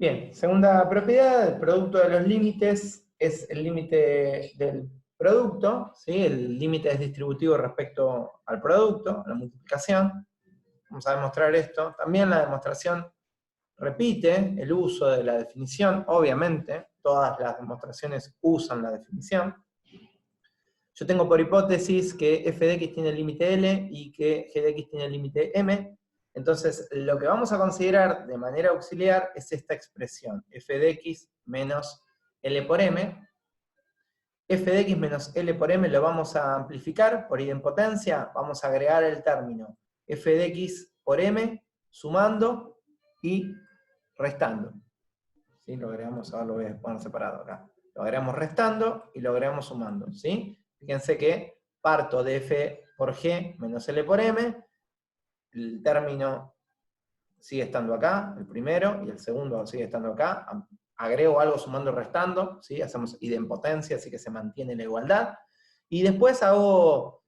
Bien, segunda propiedad, el producto de los límites es el límite del producto, ¿sí? El límite es distributivo respecto al producto, a la multiplicación. Vamos a demostrar esto. También la demostración repite el uso de la definición, obviamente, todas las demostraciones usan la definición. Yo tengo por hipótesis que f de x tiene el límite L y que g de x tiene el límite M. Entonces, lo que vamos a considerar de manera auxiliar es esta expresión, f de x menos L por M. F de x menos L por M lo vamos a amplificar por idempotencia, vamos a agregar el término f de x por M, sumando y restando. ¿Sí? Lo agregamos, ahora lo voy a poner separado acá. Lo agregamos restando y lo agregamos sumando, ¿sí? Fíjense que parto de f por g menos L por M, el término sigue estando acá, el primero, y el segundo sigue estando acá. Agrego algo sumando y restando, ¿sí? Hacemos idempotencia, así que se mantiene la igualdad. Y después hago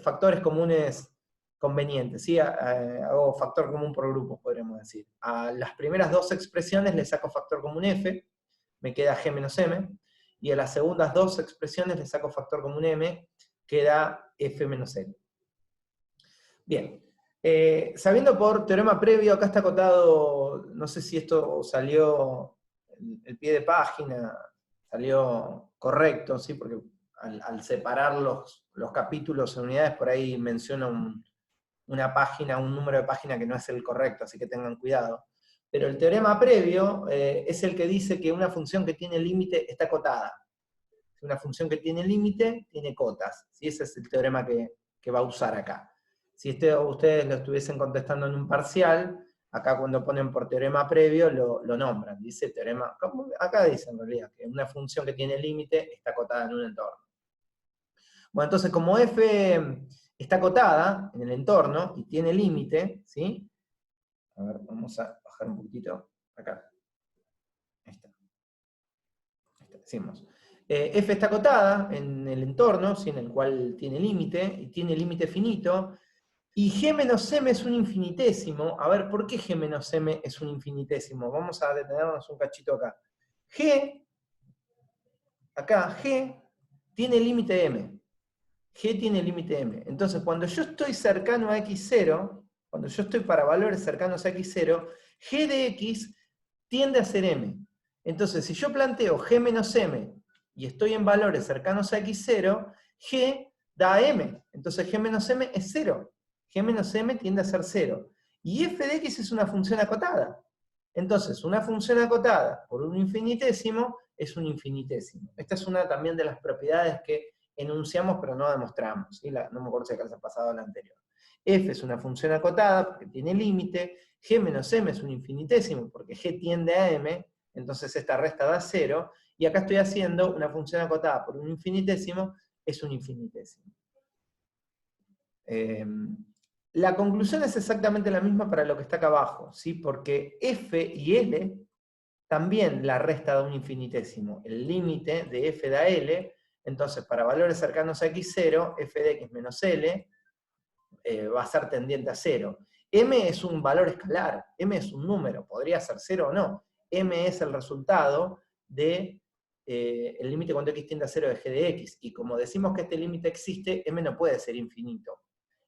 factores comunes convenientes, ¿sí? Hago factor común por grupos, podríamos decir. A las primeras dos expresiones le saco factor común f, me queda g menos m, y a las segundas dos expresiones le saco factor común m, queda f menos l. Bien, sabiendo por teorema previo, acá está acotado, no sé si esto salió, el pie de página salió correcto, ¿sí? Porque al separar los capítulos en unidades, por ahí menciona una página, un número de página que no es el correcto, así que tengan cuidado. Pero el teorema previo es el que dice que una función que tiene límite está acotada. Una función que tiene límite tiene cotas, ¿sí? Ese es el teorema que va a usar acá. Si ustedes lo estuviesen contestando en un parcial, acá cuando ponen por teorema previo lo nombran. Dice teorema, acá dice en realidad que una función que tiene límite está acotada en un entorno. Bueno, entonces como f está acotada en el entorno y tiene límite, ¿sí? A ver, vamos a bajar un poquitito acá. Ahí está. Decimos. F está acotada en el entorno, ¿sí? En el cual tiene límite, y tiene límite finito, y g menos m es un infinitésimo. A ver, ¿por qué g menos m es un infinitésimo? Vamos a detenernos un cachito acá. G tiene límite m. G tiene límite m. Entonces, cuando yo estoy cercano a x0, cuando yo estoy para valores cercanos a x0, g de x tiende a ser m. Entonces, si yo planteo g menos m y estoy en valores cercanos a x0, g da m. Entonces, g menos m es 0. G menos m tiende a ser 0. Y f de x es una función acotada. Entonces, una función acotada por un infinitésimo es un infinitésimo. Esta es una también de las propiedades que enunciamos pero no demostramos. ¿Sí? No me acuerdo si acá se ha pasado la anterior. F es una función acotada porque tiene límite, g menos m es un infinitésimo porque g tiende a m, entonces esta resta da 0, y acá estoy haciendo una función acotada por un infinitésimo, es un infinitésimo. La conclusión es exactamente la misma para lo que está acá abajo, ¿sí? Porque f y l también la resta da un infinitésimo. El límite de f da l, entonces para valores cercanos a x0, f de x menos l va a ser tendiente a 0. M es un valor escalar, M es un número, podría ser 0 o no. M es el resultado de el límite cuando x tiende a 0 de g de x. Y como decimos que este límite existe, M no puede ser infinito.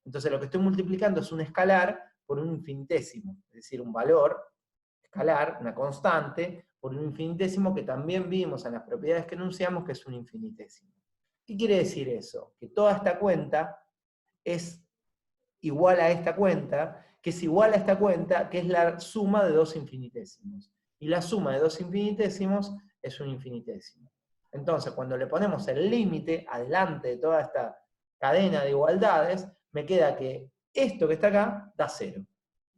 Entonces lo que estoy multiplicando es un escalar por un infinitésimo, es decir, un valor escalar, una constante, por un infinitésimo que también vimos en las propiedades que enunciamos que es un infinitésimo. ¿Qué quiere decir eso? Que toda esta cuenta es igual a esta cuenta, que es igual a esta cuenta, que es la suma de dos infinitésimos. Y la suma de dos infinitésimos es un infinitésimo. Entonces, cuando le ponemos el límite adelante de toda esta cadena de igualdades, me queda que esto que está acá da 0.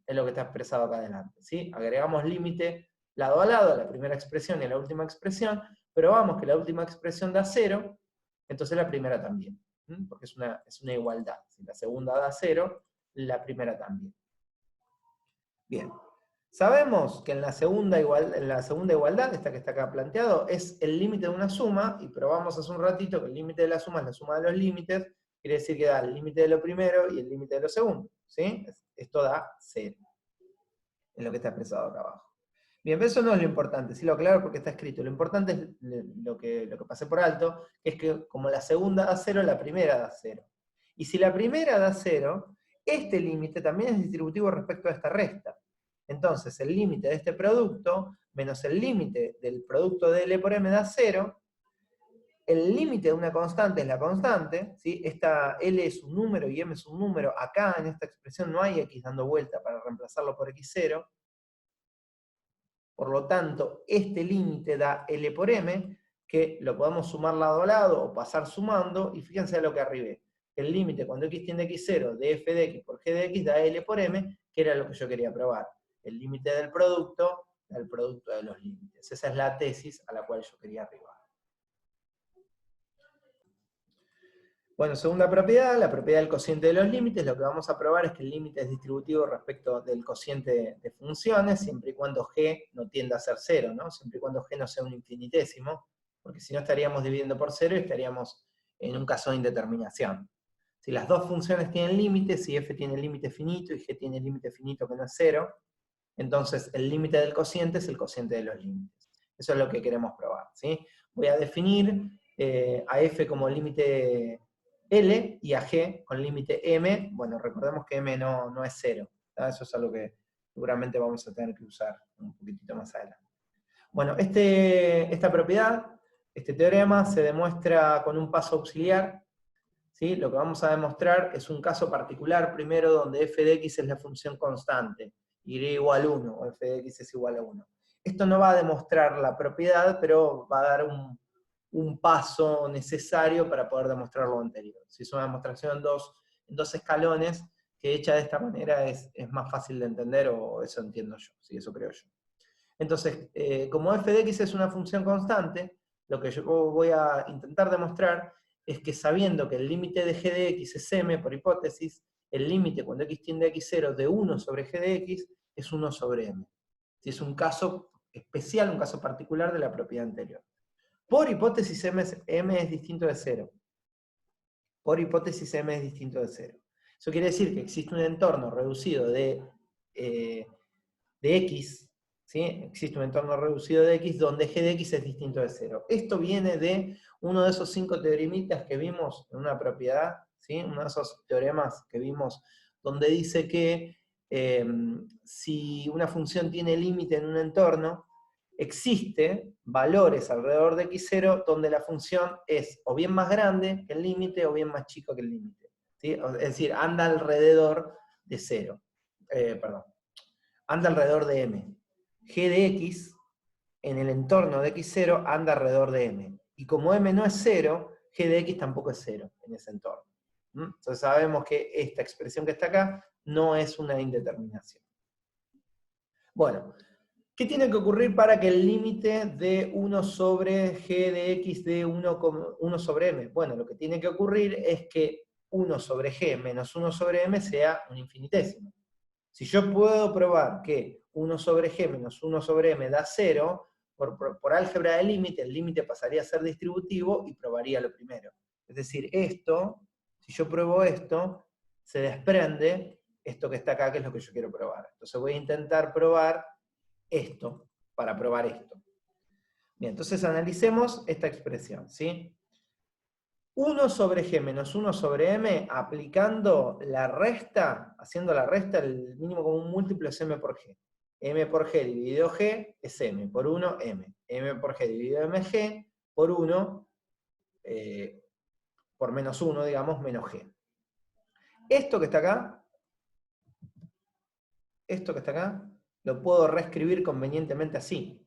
Es lo que está expresado acá adelante. ¿Sí? Agregamos límite lado a lado a la primera expresión y a la última expresión, pero vamos que la última expresión da 0, entonces la primera también. Porque es una igualdad. Si la segunda da 0, la primera también. Bien. Sabemos que en la segunda igualdad, esta que está acá planteado, es el límite de una suma, y probamos hace un ratito que el límite de la suma es la suma de los límites, quiere decir que da el límite de lo primero y el límite de lo segundo. ¿Sí? Esto da 0. Es lo que está expresado acá abajo. Bien, eso no es lo importante, sí lo aclaro porque está escrito. Lo importante es lo que pasé por alto, es que como la segunda da 0, la primera da 0. Y si la primera da 0, este límite también es distributivo respecto a esta resta. Entonces, el límite de este producto menos el límite del producto de L por M da 0. El límite de una constante es la constante, ¿sí? Esta L es un número y M es un número. Acá en esta expresión no hay X dando vuelta para reemplazarlo por X0. Por lo tanto, este límite da L por M, que lo podemos sumar lado a lado o pasar sumando, y fíjense lo que arribé. El límite cuando X tiende a X0 de f de X por G de X da L por M, que era lo que yo quería probar. El límite del producto da el producto de los límites. Esa es la tesis a la cual yo quería arribar. Bueno, segunda propiedad, la propiedad del cociente de los límites. Lo que vamos a probar es que el límite es distributivo respecto del cociente de funciones, siempre y cuando g no tienda a ser 0, ¿no? Siempre y cuando g no sea un infinitésimo, porque si no estaríamos dividiendo por 0 y estaríamos en un caso de indeterminación. Si las dos funciones tienen límites, si f tiene límite finito y g tiene límite finito que no es 0, entonces el límite del cociente es el cociente de los límites. Eso es lo que queremos probar, ¿sí? Voy a definir a f como límite L y a G con límite M. Bueno, recordemos que M no es 0. ¿tá? Eso es algo que seguramente vamos a tener que usar un poquitito más adelante. Bueno, esta propiedad, este teorema, se demuestra con un paso auxiliar. ¿sí? Lo que vamos a demostrar es un caso particular, primero, donde f de x es la función constante, y igual a 1, o f de x es igual a 1. Esto no va a demostrar la propiedad, pero va a dar un paso necesario para poder demostrar lo anterior. Si es una demostración en dos escalones, que hecha de esta manera es más fácil de entender, o eso entiendo yo, ¿sí? Eso creo yo. Entonces, como f de x es una función constante, lo que yo voy a intentar demostrar es que sabiendo que el límite de g de x es m, por hipótesis, el límite cuando x tiende a x0 de 1 sobre g de x es 1 sobre m. Es un caso especial, un caso particular de la propiedad anterior. Por hipótesis m es distinto de 0. Por hipótesis m es distinto de 0. Eso quiere decir que existe un entorno reducido de x, ¿sí? Existe un entorno reducido de x donde g de x es distinto de 0. Esto viene de uno de esos 5 teoremitas que vimos en una propiedad, ¿sí? Uno de esos teoremas que vimos donde dice que si una función tiene límite en un entorno, existe valores alrededor de x0 donde la función es o bien más grande que el límite o bien más chico que el límite. ¿sí? Es decir, anda alrededor de 0. Anda alrededor de m. G de x en el entorno de x0 anda alrededor de m. Y como m no es 0, g de x tampoco es 0 en ese entorno. Entonces sabemos que esta expresión que está acá no es una indeterminación. Bueno, ¿qué tiene que ocurrir para que el límite de 1 sobre g de x de 1 sobre m? Bueno, lo que tiene que ocurrir es que 1 sobre g menos 1 sobre m sea un infinitésimo. Si yo puedo probar que 1 sobre g menos 1 sobre m da 0, por álgebra de límite, el límite pasaría a ser distributivo y probaría lo primero. Es decir, esto, si yo pruebo esto, se desprende esto que está acá, que es lo que yo quiero probar. Entonces voy a intentar probar esto, para probar esto. Bien, entonces analicemos esta expresión, ¿sí? 1 sobre g menos 1 sobre m, aplicando la resta, haciendo la resta, el mínimo común múltiplo es m por g. M por g dividido g es m, por 1, m. M por g dividido mg, por 1, por menos 1, digamos, menos g. Esto que está acá, lo puedo reescribir convenientemente así.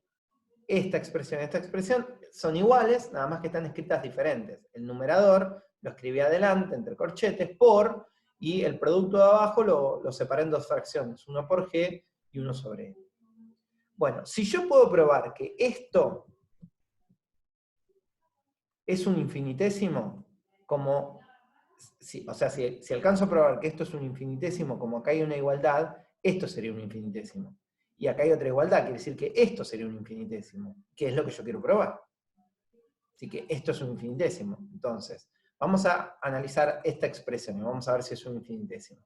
Esta expresión son iguales, nada más que están escritas diferentes. El numerador lo escribí adelante, entre corchetes, por, y el producto de abajo lo separé en dos fracciones, 1 por g y 1 sobre m. Bueno, si yo puedo probar que esto es un infinitésimo, como, si alcanzo a probar que esto es un infinitésimo, como acá hay una igualdad, esto sería un infinitésimo. Y acá hay otra igualdad, quiere decir que esto sería un infinitésimo, que es lo que yo quiero probar. Así que esto es un infinitésimo. Entonces, vamos a analizar esta expresión y vamos a ver si es un infinitésimo.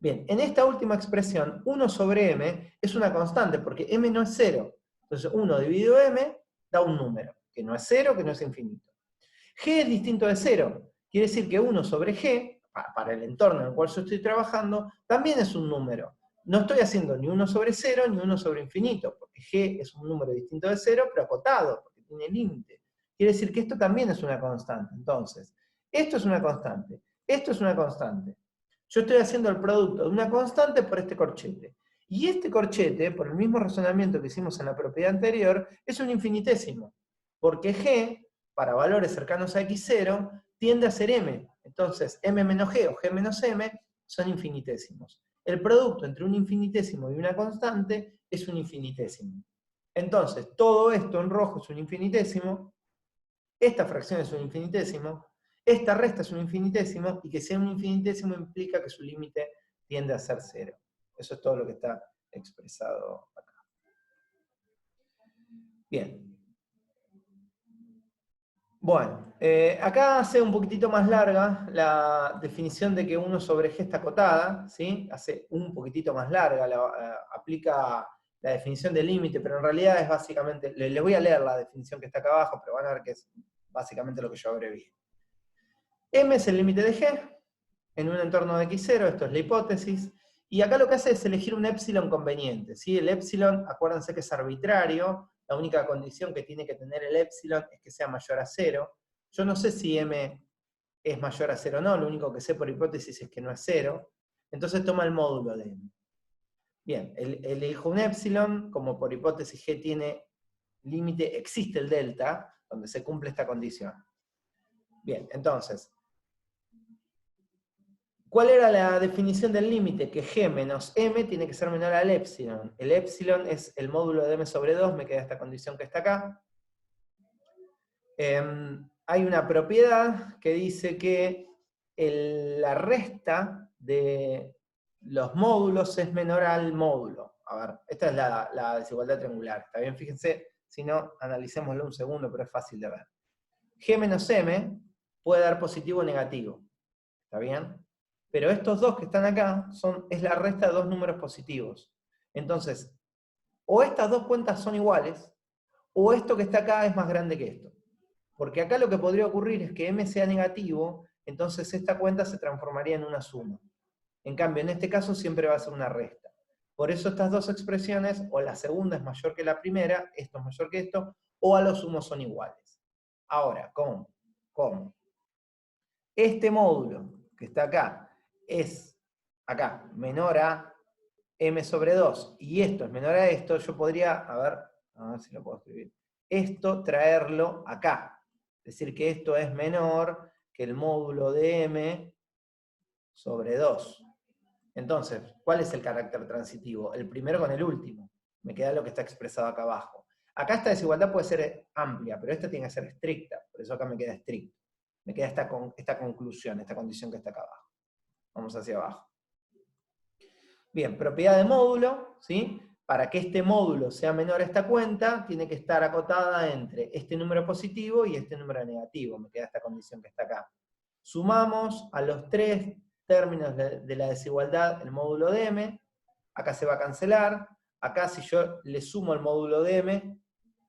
Bien, en esta última expresión, 1 sobre m es una constante, porque m no es 0. Entonces 1 dividido m da un número, que no es 0, que no es infinito. G es distinto de 0. Quiere decir que 1 sobre g, para el entorno en el cual yo estoy trabajando, también es un número. No estoy haciendo ni 1 sobre 0 ni 1 sobre infinito, porque g es un número distinto de 0, pero acotado, porque tiene límite. Quiere decir que esto también es una constante. Entonces, esto es una constante, esto es una constante. Yo estoy haciendo el producto de una constante por este corchete. Y este corchete, por el mismo razonamiento que hicimos en la propiedad anterior, es un infinitésimo. Porque g, para valores cercanos a x0, tiende a ser m. Entonces, m menos g o g menos m son infinitésimos. El producto entre un infinitésimo y una constante es un infinitésimo. Entonces, todo esto en rojo es un infinitésimo, esta fracción es un infinitésimo, esta resta es un infinitésimo, y que sea un infinitésimo implica que su límite tiende a ser 0. Eso es todo lo que está expresado acá. Bien. Bueno, acá hace un poquitito más larga la definición de que 1 sobre g está acotada, ¿sí? Hace un poquitito más larga, aplica la definición del límite, pero en realidad es básicamente, les voy a leer la definición que está acá abajo, pero van a ver que es básicamente lo que yo abrevié. M es el límite de g en un entorno de x0, esto es la hipótesis, y acá lo que hace es elegir un épsilon conveniente, ¿sí? El épsilon, acuérdense que es arbitrario, la única condición que tiene que tener el épsilon es que sea mayor a 0. Yo no sé si m es mayor a 0 o no, lo único que sé por hipótesis es que no es 0, entonces toma el módulo de m. Bien, elijo un épsilon, como por hipótesis g tiene límite, existe el delta, donde se cumple esta condición. Bien, entonces, ¿cuál era la definición del límite? Que g menos m tiene que ser menor al épsilon. El épsilon es el módulo de m sobre 2, me queda esta condición que está acá. Hay una propiedad que dice que la resta de los módulos es menor al módulo. A ver, esta es la desigualdad triangular. ¿Está bien? Fíjense, si no, analicémoslo un segundo, pero es fácil de ver. G menos m puede dar positivo o negativo. ¿Está bien? Pero estos dos que están acá es la resta de dos números positivos. Entonces, o estas dos cuentas son iguales, o esto que está acá es más grande que esto. Porque acá lo que podría ocurrir es que m sea negativo, entonces esta cuenta se transformaría en una suma. En cambio, en este caso siempre va a ser una resta. Por eso estas dos expresiones, o la segunda es mayor que la primera, esto es mayor que esto, o a lo sumo son iguales. Ahora, ¿cómo? ¿Cómo? Este módulo que está acá es, acá, menor a m sobre 2, y esto es menor a esto, yo podría, a ver si lo puedo escribir, esto traerlo acá. Es decir, que esto es menor que el módulo de m sobre 2. Entonces, ¿cuál es el carácter transitivo? El primero con el último. Me queda lo que está expresado acá abajo. Acá esta desigualdad puede ser amplia, pero esta tiene que ser estricta. Por eso acá me queda estricto. Me queda esta conclusión, esta condición que está acá abajo. Vamos hacia abajo. Bien, propiedad de módulo, ¿sí? Para que este módulo sea menor a esta cuenta, tiene que estar acotada entre este número positivo y este número negativo. Me queda esta condición que está acá. Sumamos a los tres términos de la desigualdad el módulo de m. Acá se va a cancelar. Acá si yo le sumo el módulo de m,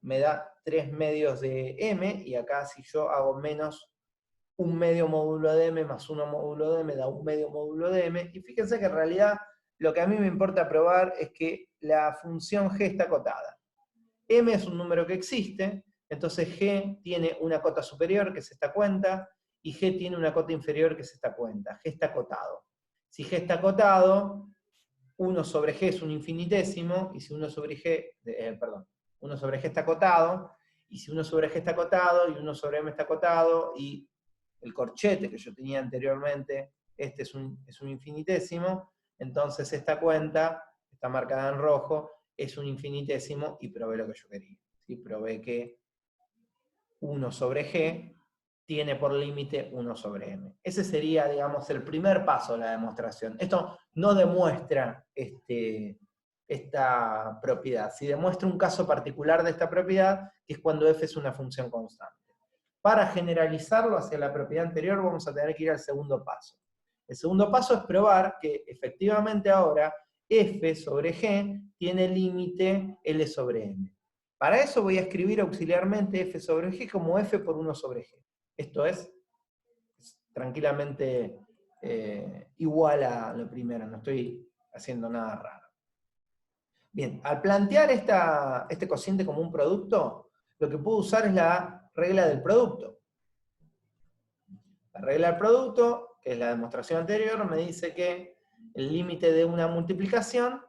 me da 3 medios de m. Y acá si yo hago menos un medio módulo de m más 1 módulo de m da un medio módulo de m. Y fíjense que en realidad lo que a mí me importa probar es que la función g está acotada. M es un número que existe, entonces g tiene una cota superior, que es esta cuenta, y g tiene una cota inferior, que es esta cuenta. G está acotado. Si g está acotado, 1 sobre g es un infinitésimo, y si 1 sobre g, 1 sobre g está acotado, y si 1 sobre g está acotado, y 1 sobre m está acotado, y el corchete que yo tenía anteriormente, este es un infinitésimo, entonces esta cuenta, está marcada en rojo, es un infinitésimo y probé lo que yo quería. ¿Sí? Probé que 1 sobre g tiene por límite 1 sobre m. Ese sería, digamos, el primer paso de la demostración. Esto no demuestra esta propiedad. Si demuestra un caso particular de esta propiedad, que es cuando f es una función constante. Para generalizarlo hacia la propiedad anterior, vamos a tener que ir al segundo paso. El segundo paso es probar que efectivamente ahora f sobre g tiene límite L sobre m. Para eso voy a escribir auxiliarmente f sobre g como f por 1 sobre g. Esto es tranquilamente igual a lo primero, no estoy haciendo nada raro. Bien, al plantear este cociente como un producto, lo que puedo usar es la regla del producto. La regla del producto, que es la demostración anterior, me dice que el límite de una multiplicación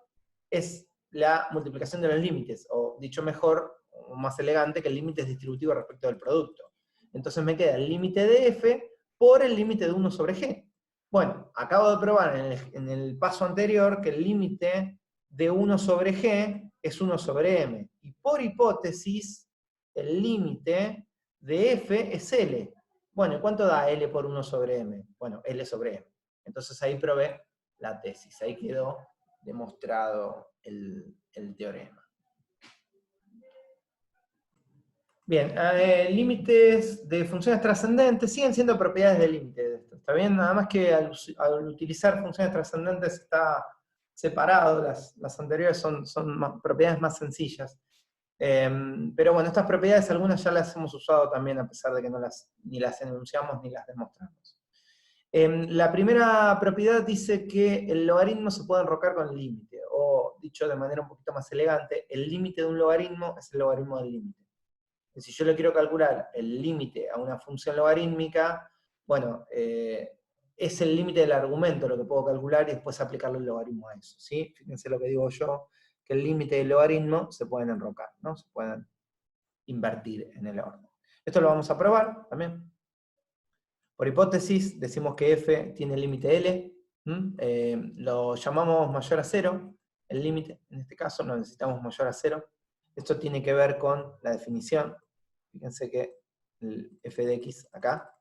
es la multiplicación de los límites, o dicho mejor, o más elegante, que el límite es distributivo respecto del producto. Entonces me queda el límite de f por el límite de 1 sobre g. Bueno, acabo de probar en el paso anterior que el límite de 1 sobre g es 1 sobre m. Y por hipótesis, el límite de f es L. Bueno, ¿cuánto da L por 1 sobre m? Bueno, L sobre m. Entonces ahí probé la tesis. Ahí quedó demostrado el teorema. Bien, límites de funciones trascendentes siguen siendo propiedades del límite de esto. Está bien, nada más que al utilizar funciones trascendentes está separado, las anteriores son propiedades más sencillas. Pero bueno, estas propiedades algunas ya las hemos usado también, a pesar de que ni las enunciamos ni las demostramos. La primera propiedad dice que el logaritmo se puede enrocar con el límite, o dicho de manera un poquito más elegante, el límite de un logaritmo es el logaritmo del límite. Si yo le quiero calcular el límite a una función logarítmica, bueno, es el límite del argumento lo que puedo calcular y después aplicarle el logaritmo a eso, ¿sí? Fíjense lo que digo yo, que el límite del logaritmo se pueden enrocar, ¿no? Se pueden invertir en el orden. Esto lo vamos a probar también. Por hipótesis, decimos que f tiene límite L, lo llamamos mayor a 0, el límite, en este caso lo necesitamos mayor a 0. Esto tiene que ver con la definición. Fíjense que el f de x acá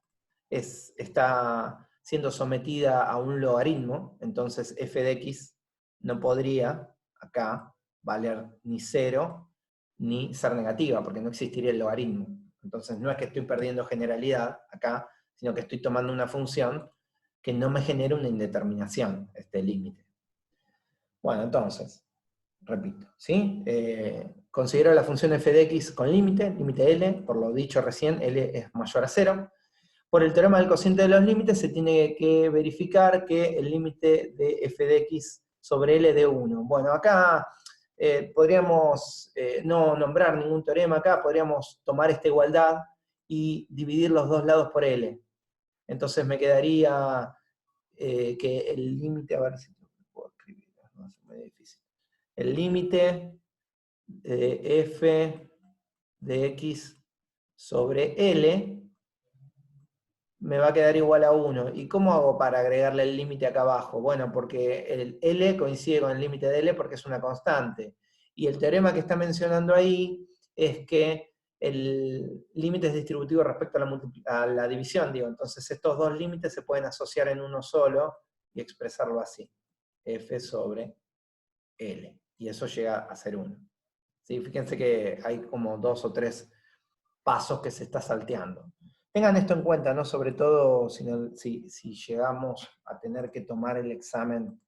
está siendo sometida a un logaritmo, entonces f de x no podría acá valer ni 0 ni ser negativa, porque no existiría el logaritmo. Entonces no es que estoy perdiendo generalidad acá, sino que estoy tomando una función que no me genera una indeterminación, este límite. Bueno, entonces, repito, ¿sí? Considero la función f de x con límite L, por lo dicho recién, L es mayor a 0. Por el teorema del cociente de los límites se tiene que verificar que el límite de f de x sobre L de 1. Bueno, acá podríamos no nombrar ningún teorema acá, podríamos tomar esta igualdad y dividir los dos lados por L. Entonces me quedaría que el límite, a ver si puedo escribir, no es muy difícil. El límite de f de x sobre L me va a quedar igual a 1. ¿Y cómo hago para agregarle el límite acá abajo? Bueno, porque el L coincide con el límite de L porque es una constante. Y el teorema que está mencionando ahí es que el límite es distributivo respecto a la división, digo. Entonces estos dos límites se pueden asociar en uno solo y expresarlo así. F sobre L. Y eso llega a ser 1. ¿Sí? Fíjense que hay como 2 o 3 pasos que se está salteando. Tengan esto en cuenta, ¿no? Sobre todo si llegamos a tener que tomar el examen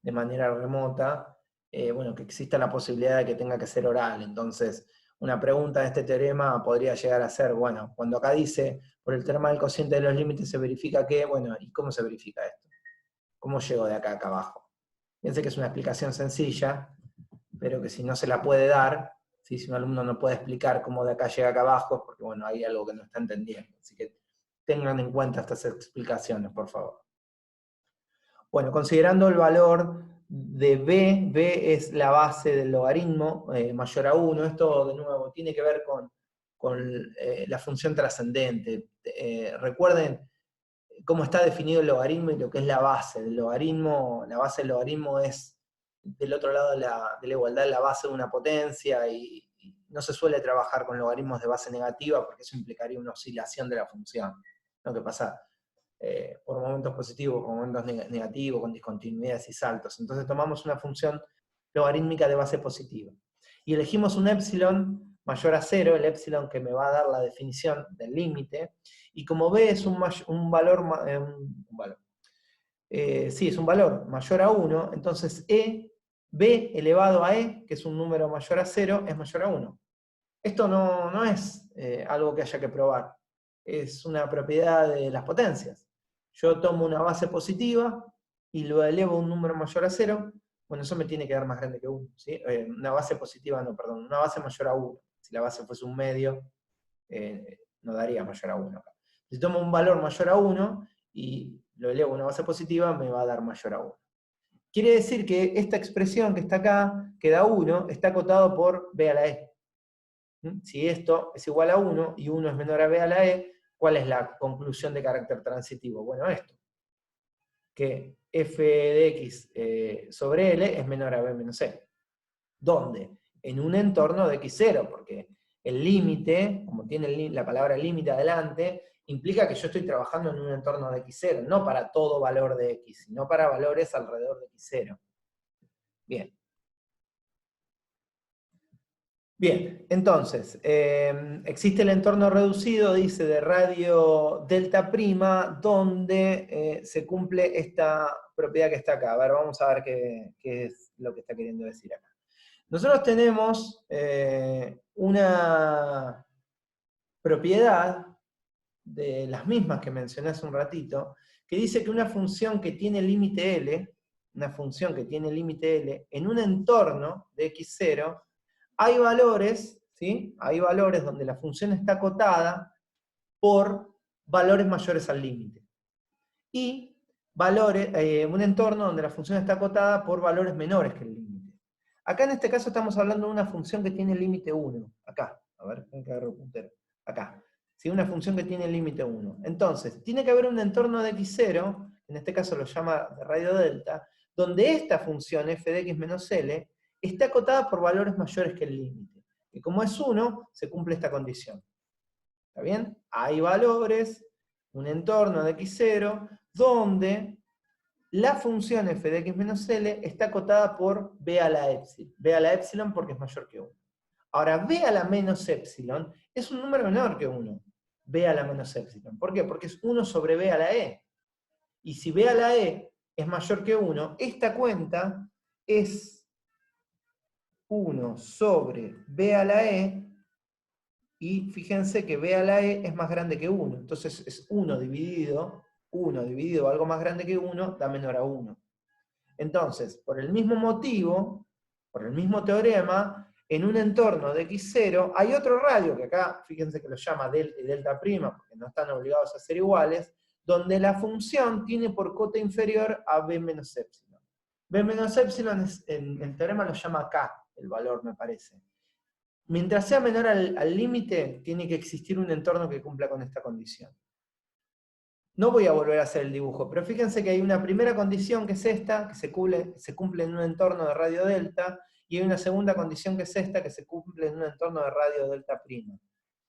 de manera remota, bueno, que exista la posibilidad de que tenga que ser oral. Entonces, una pregunta de este teorema podría llegar a ser, bueno, cuando acá dice, por el teorema del cociente de los límites se verifica que, bueno, ¿y cómo se verifica esto? ¿Cómo llego de acá a acá abajo? Fíjense que es una explicación sencilla, pero que si no se la puede dar, ¿sí? Si un alumno no puede explicar cómo de acá llega acá abajo, es porque bueno, hay algo que no está entendiendo. Así que tengan en cuenta estas explicaciones, por favor. Bueno, considerando el valor de b es la base del logaritmo mayor a 1, esto de nuevo tiene que ver con la función trascendente. Recuerden cómo está definido el logaritmo y lo que es la base del logaritmo. La base del logaritmo es del otro lado de la igualdad, la base de una potencia, y no se suele trabajar con logaritmos de base negativa porque eso implicaría una oscilación de la función, ¿no? Que pasa por momentos positivos, por momentos negativos, con discontinuidades y saltos. Entonces tomamos una función logarítmica de base positiva. Y elegimos un épsilon mayor a 0, el épsilon que me va a dar la definición del límite, y como B es un valor sí, es un valor mayor a 1, entonces b elevado a que es un número mayor a 0, es mayor a 1. Esto no es algo que haya que probar, es una propiedad de las potencias. Yo tomo una base positiva y lo elevo a un número mayor a 0, bueno, eso me tiene que dar más grande que 1. ¿Sí? Una base positiva, no, perdón, una base mayor a 1. Si la base fuese un medio, no daría mayor a 1. Si tomo un valor mayor a 1 y lo elevo a una base positiva, me va a dar mayor a 1. Quiere decir que esta expresión que está acá, que da 1, está acotado por b a la e. Si esto es igual a 1 y 1 es menor a b a la e, ¿cuál es la conclusión de carácter transitivo? Bueno, esto. Que f de x sobre L es menor a b menos c. ¿Dónde? En un entorno de x0, porque el límite, como tiene la palabra límite adelante, implica que yo estoy trabajando en un entorno de x0, no para todo valor de x, sino para valores alrededor de x0. Bien. Bien, entonces, existe el entorno reducido, dice, de radio delta prima, donde se cumple esta propiedad que está acá. A ver, vamos a ver qué es lo que está queriendo decir acá. Nosotros tenemos una propiedad de las mismas que mencioné hace un ratito, que dice que una función que tiene límite L, una función que tiene límite L, en un entorno de x0, hay valores, ¿sí? Hay valores donde la función está acotada por valores mayores al límite. Y valores, un entorno donde la función está acotada por valores menores que el límite. Acá en este caso estamos hablando de una función que tiene límite 1. Acá, a ver, tengo que agarrar el puntero. Acá. ¿Sí? Una función que tiene límite 1. Entonces, tiene que haber un entorno de x0, en este caso lo llama de radio delta, donde esta función f de x menos L está acotada por valores mayores que el límite. Y como es 1, se cumple esta condición. ¿Está bien? Hay valores, un entorno de x0, donde la función f de x menos L está acotada por b a la epsilon. B a la epsilon porque es mayor que 1. Ahora, b a la menos epsilon es un número menor que 1. B a la menos epsilon. ¿Por qué? Porque es 1 sobre b a la e. Y si b a la e es mayor que 1, esta cuenta es 1 sobre b a la e, y fíjense que b a la e es más grande que 1. Entonces es 1 dividido algo más grande que 1, da menor a 1. Entonces, por el mismo motivo, por el mismo teorema, en un entorno de x0 hay otro radio, que acá fíjense que lo llama delta y delta prima, porque no están obligados a ser iguales, donde la función tiene por cota inferior a b menos epsilon. B menos epsilon en el teorema lo llama k, el valor me parece. Mientras sea menor al límite, tiene que existir un entorno que cumpla con esta condición. No voy a volver a hacer el dibujo, pero fíjense que hay una primera condición que es esta, que se cumple en un entorno de radio delta, y hay una segunda condición que es esta, que se cumple en un entorno de radio delta prima.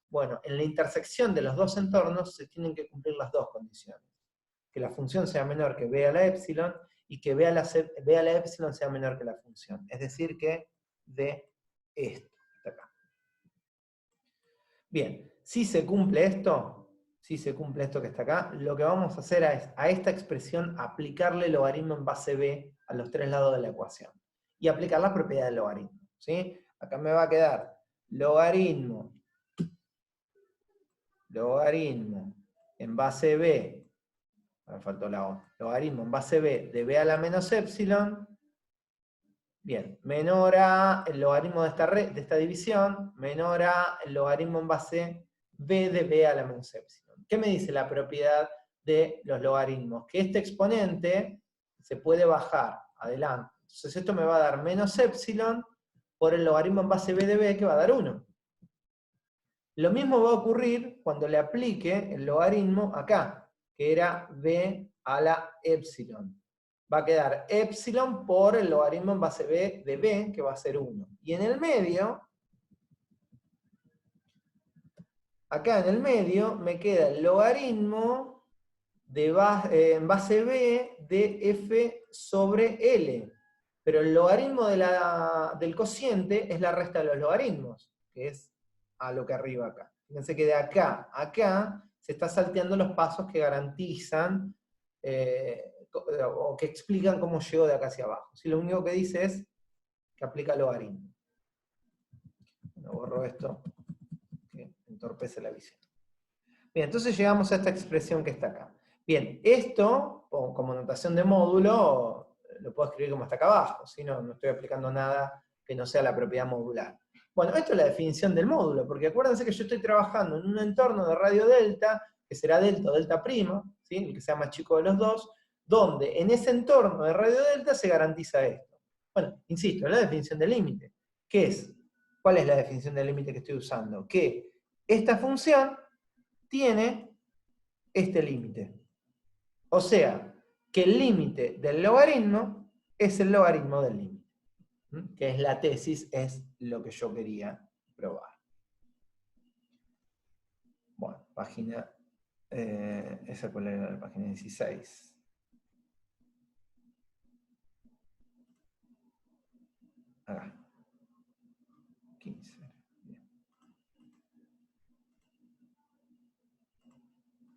Bueno, en la intersección de los dos entornos se tienen que cumplir las dos condiciones. Que la función sea menor que b a la epsilon, y que b a la epsilon sea menor que la función. Es decir, que de esto. Bien, si se cumple esto que está acá, lo que vamos a hacer es a esta expresión aplicarle logaritmo en base b a los tres lados de la ecuación. Y aplicar la propiedad del logaritmo. ¿Sí? Acá me va a quedar logaritmo en base b, me faltó la o, logaritmo en base b de b a la menos epsilon, bien, menor a el logaritmo de esta división, menor a el logaritmo en base b de b a la menos epsilon. ¿Qué me dice la propiedad de los logaritmos? Que este exponente se puede bajar adelante. Entonces esto me va a dar menos epsilon por el logaritmo en base b de b, que va a dar 1. Lo mismo va a ocurrir cuando le aplique el logaritmo acá, que era b a la epsilon. Va a quedar epsilon por el logaritmo en base b de b, que va a ser 1. Y en el medio, acá en el medio, me queda el logaritmo en base b de f sobre L. Pero el logaritmo del cociente es la resta de los logaritmos, que es a lo que arriba acá. Fíjense que de acá a acá se está salteando los pasos que garantizan o que explican cómo llegó de acá hacia abajo. ¿Sí? Lo único que dice es que aplica logaritmo. Bueno, borro esto, que entorpece la visión. Bien, entonces llegamos a esta expresión que está acá. Bien, esto, como notación de módulo, lo puedo escribir como está acá abajo, ¿sí? No estoy aplicando nada que no sea la propiedad modular. Bueno, esto es la definición del módulo, porque acuérdense que yo estoy trabajando en un entorno de radio delta, que será delta o delta prima, ¿sí? El que sea más chico de los dos, donde en ese entorno de radio delta se garantiza esto. Bueno, insisto, la definición del límite. ¿Qué es? ¿Cuál es la definición del límite que estoy usando? Que esta función tiene este límite. O sea, que el límite del logaritmo es el logaritmo del límite. Que es la tesis, es lo que yo quería probar. Bueno, página... esa cuál era la página 16. Acá. 15. Bien.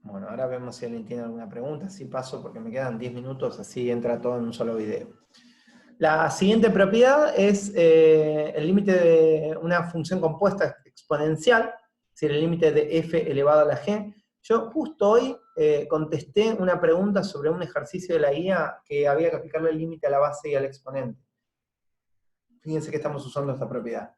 Bueno, ahora vemos si alguien tiene alguna pregunta. Así paso porque me quedan 10 minutos, así entra todo en un solo video. La siguiente propiedad es el límite de una función compuesta exponencial, es decir, el límite de f elevado a la g. Yo justo hoy contesté una pregunta sobre un ejercicio de la guía que había que aplicarle el límite a la base y al exponente. Fíjense que estamos usando esta propiedad.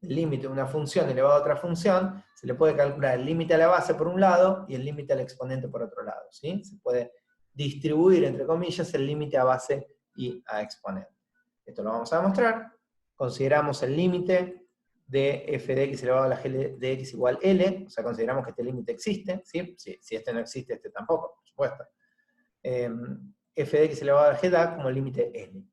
El límite de una función elevado a otra función, se le puede calcular el límite a la base por un lado y el límite al exponente por otro lado. ¿Sí? Se puede distribuir, entre comillas, el límite a base y a exponente. Esto lo vamos a demostrar. Consideramos el límite de f de x elevado a la g de x igual L, o sea, consideramos que este límite existe, ¿sí? Si este no existe, este tampoco, por supuesto. F de x elevado a la g da como límite L.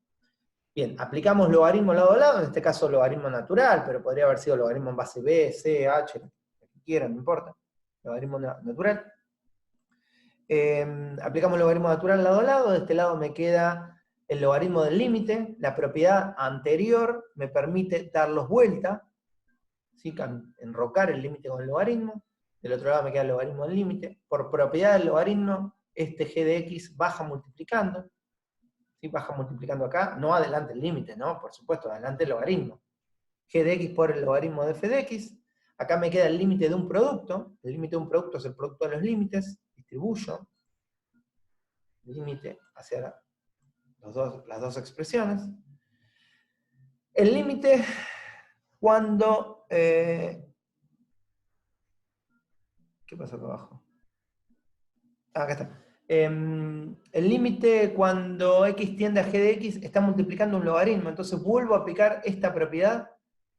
Bien, aplicamos logaritmo lado a lado, en este caso logaritmo natural, pero podría haber sido logaritmo en base B, C, H, lo que quieran, no importa. Logaritmo natural. Aplicamos logaritmo natural lado a lado, de este lado me queda el logaritmo del límite, la propiedad anterior me permite darlos vuelta, ¿sí? Enrocar el límite con el logaritmo, del otro lado me queda el logaritmo del límite, por propiedad del logaritmo, este g de x baja multiplicando, ¿sí? Baja multiplicando acá, no adelante el límite, ¿no? Por supuesto, adelante el logaritmo. G de x por el logaritmo de f de x, acá me queda el límite de un producto, el límite de un producto es el producto de los límites, distribuyo límite hacia las dos expresiones. El límite cuando... ¿qué pasó acá abajo? Acá está. El límite cuando x tiende a g de x está multiplicando un logaritmo, entonces vuelvo a aplicar esta propiedad,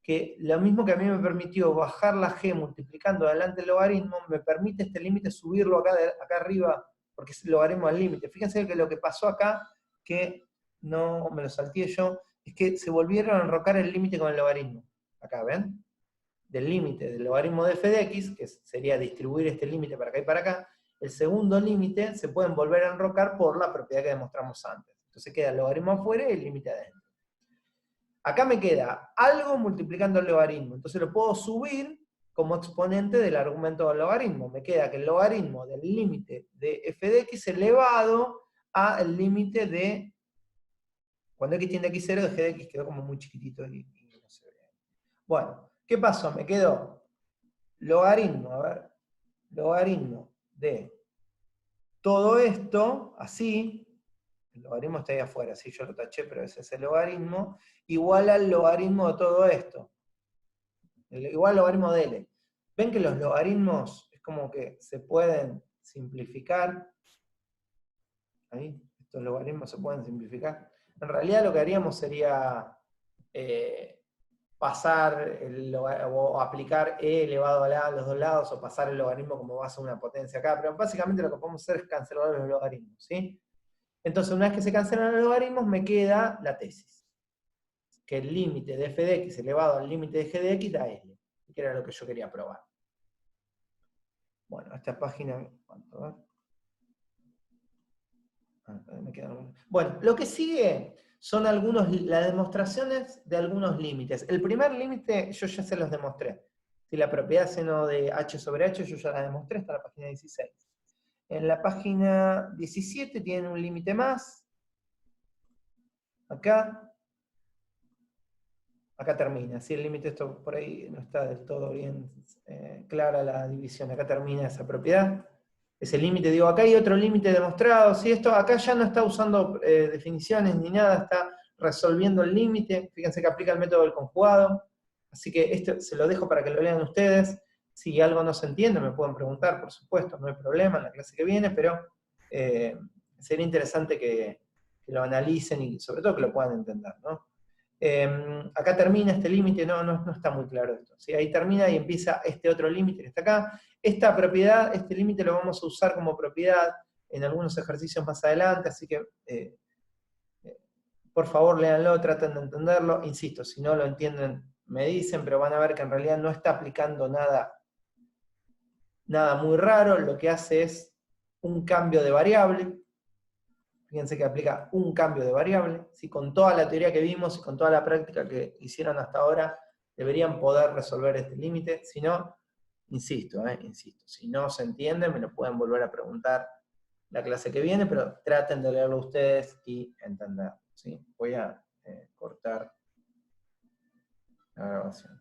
que lo mismo que a mí me permitió bajar la g multiplicando adelante el logaritmo, me permite este límite subirlo acá arriba, porque es el logaritmo al límite. Fíjense que lo que pasó acá, que no me lo salteé yo, es que se volvieron a enrocar el límite con el logaritmo. Acá, ¿ven? Del límite del logaritmo de f de x, que sería distribuir este límite para acá y para acá, el segundo límite se pueden volver a enrocar por la propiedad que demostramos antes. Entonces queda el logaritmo afuera y el límite adentro. Acá me queda algo multiplicando el logaritmo, entonces lo puedo subir como exponente del argumento del logaritmo. Me queda que el logaritmo del límite de f de x elevado al límite de, cuando x tiende a x0, de g de x quedó como muy chiquitito y no se ve. Bueno, ¿qué pasó? Me quedó logaritmo, a ver, logaritmo de todo esto, así, el logaritmo está ahí afuera, sí, yo lo taché, pero ese es el logaritmo, igual al logaritmo de todo esto. Igual al logaritmo de L. ¿Ven que los logaritmos es como que se pueden simplificar? Ahí, estos logaritmos se pueden simplificar. En realidad lo que haríamos sería pasar o aplicar e elevado a los dos lados, o pasar el logaritmo como base a una potencia acá, pero básicamente lo que podemos hacer es cancelar los logaritmos, ¿sí? Entonces, una vez que se cancelan los logaritmos, me queda la tesis, que el límite de f de x elevado al límite de g de x da L, que era lo que yo quería probar. Bueno, esta página... ¿cuánto? Me quedan... Bueno, lo que sigue son las demostraciones de algunos límites. El primer límite yo ya se los demostré. Si la propiedad seno de h sobre h yo ya la demostré, está en la página 16. En la página 17 tienen un límite más. Acá termina, ¿sí? El límite, esto por ahí no está del todo bien clara la división, acá termina esa propiedad. Ese límite, digo, acá hay otro límite demostrado, ¿sí? Esto acá ya no está usando definiciones ni nada, está resolviendo el límite. Fíjense que aplica el método del conjugado. Así que esto se lo dejo para que lo lean ustedes. Si algo no se entiende, me pueden preguntar, por supuesto, no hay problema en la clase que viene, pero sería interesante que lo analicen y sobre todo que lo puedan entender, ¿no? Acá termina este límite, no está muy claro esto, ¿sí? Ahí termina y empieza este otro límite que está acá. Esta propiedad, este límite lo vamos a usar como propiedad en algunos ejercicios más adelante, así que por favor léanlo, traten de entenderlo. Insisto, si no lo entienden me dicen, pero van a ver que en realidad no está aplicando nada muy raro, lo que hace es un cambio de variable. Fíjense que aplica un cambio de variable. Si con toda la teoría que vimos y con toda la práctica que hicieron hasta ahora, deberían poder resolver este límite. Si no, insisto, si no se entiende, me lo pueden volver a preguntar la clase que viene, pero traten de leerlo ustedes y entender, ¿sí? Voy a cortar la grabación.